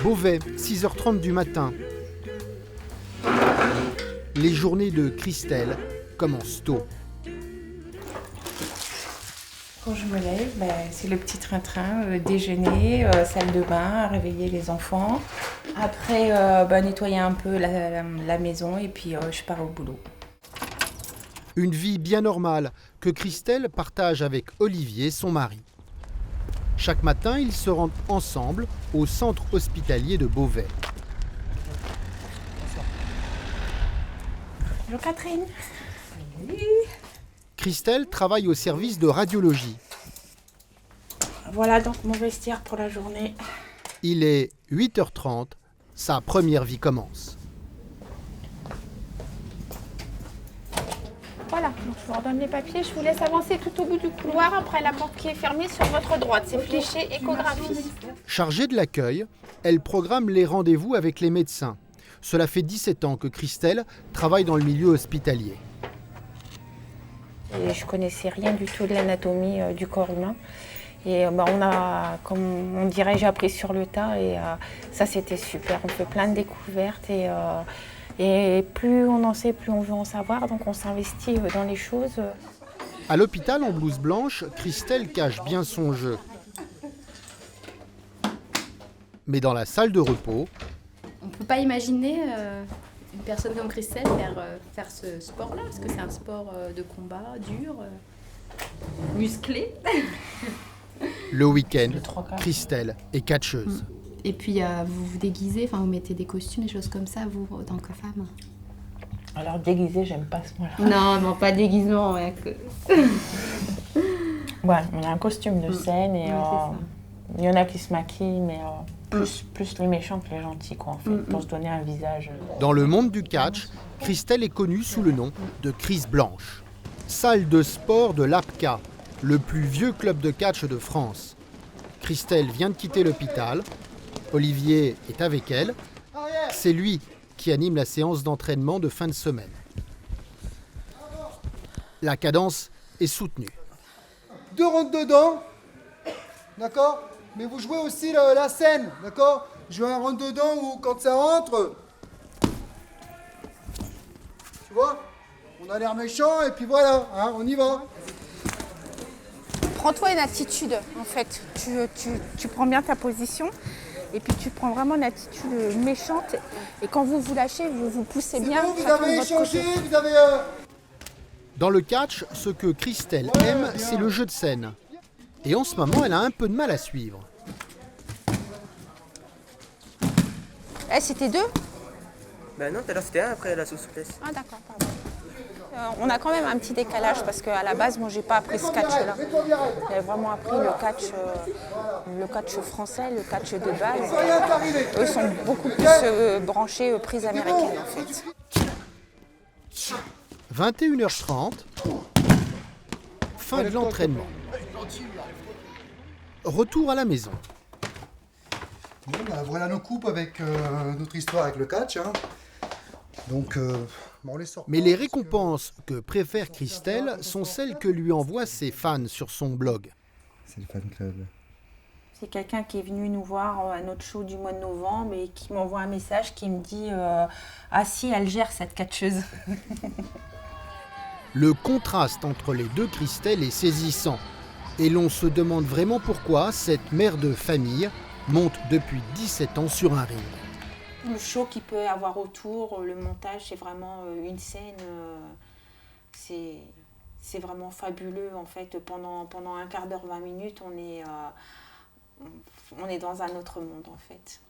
Beauvais, 6h30 du matin. Les journées de Christelle commencent tôt. Quand je me lève, c'est le petit train-train, déjeuner, salle de bain, réveiller les enfants. Après, nettoyer un peu la maison et puis je pars au boulot. Une vie bien normale que Christelle partage avec Olivier, son mari. Chaque matin, ils se rendent ensemble au centre hospitalier de Beauvais. Bonjour Catherine. Christelle travaille au service de radiologie. Voilà donc mon vestiaire pour la journée. Il est 8h30, sa première vie commence. Voilà, donc je vous redonne les papiers, je vous laisse avancer tout au bout du couloir, après la porte qui est fermée sur votre droite, c'est fléché échographie. Chargée de l'accueil, elle programme les rendez-vous avec les médecins. Cela fait 17 ans que Christelle travaille dans le milieu hospitalier. Et je connaissais rien du tout de l'anatomie du corps humain. Et on a, comme on dirait, j'ai appris sur le tas et ça c'était super. On fait plein de découvertes et plus on en sait, plus on veut en savoir. Donc on s'investit dans les choses. À l'hôpital en blouse blanche, Christelle cache bien son jeu. Mais dans la salle de repos, on ne peut pas imaginer une personne comme Christelle faire ce sport-là, parce que c'est un sport de combat dur, musclé. Le week-end, Christelle est catcheuse. Et puis vous vous déguisez, vous mettez des costumes, des choses comme ça, vous, en tant que femme. Alors déguisé, j'aime pas ce mot-là. Non, pas déguisement. Ouais, Ouais, on a un costume de scène et il y en a qui se maquillent, mais plus les méchants que les gentils, quoi, en fait, pour se donner un visage. Dans le monde du catch, Christelle est connue sous le nom de Chris Blanche. Salle de sport de l'APCA, le plus vieux club de catch de France. Christelle vient de quitter l'hôpital. Olivier est avec elle. C'est lui qui anime la séance d'entraînement de fin de semaine. La cadence est soutenue. 2 rentres dedans, d'accord? Mais vous jouez aussi la scène, d'accord? Jouez un rentre dedans où quand ça rentre, tu vois? On a l'air méchant et puis voilà, hein, on y va. Prends-toi une attitude, en fait. Tu prends bien ta position et puis tu prends vraiment une attitude méchante. Et quand vous vous lâchez, vous vous poussez bien. Bon, vous chacun avez de votre échangé, côté. vous avez... Dans le catch, ce que Christelle aime, c'est le jeu de scène. Et en ce moment, elle a un peu de mal à suivre. C'était 2? Non, tout à l'heure c'était 1, après la souplesse. Ah d'accord, pardon. On a quand même un petit décalage parce qu'à la base, moi, j'ai pas appris ce catch-là. J'ai vraiment appris le catch français, le catch de base. Eux sont beaucoup plus branchés prises américaines, en fait. 21h30, fin de l'entraînement. Retour à la maison. Bon, voilà nos coupes avec notre histoire avec le catch. Hein. Donc, on les sort. Mais les récompenses que préfère Christelle sont celles que lui envoient ses fans sur son blog. C'est le fan club. C'est quelqu'un qui est venu nous voir à notre show du mois de novembre et qui m'envoie un message qui me dit « Ah si, elle gère cette catcheuse ». Le contraste entre les deux Christelle est saisissant. Et l'on se demande vraiment pourquoi cette mère de famille monte depuis 17 ans sur un ring. Le show qu'il peut y avoir autour, le montage, c'est vraiment une scène, c'est vraiment fabuleux en fait. Pendant un quart d'heure, 20 minutes, on est dans un autre monde en fait.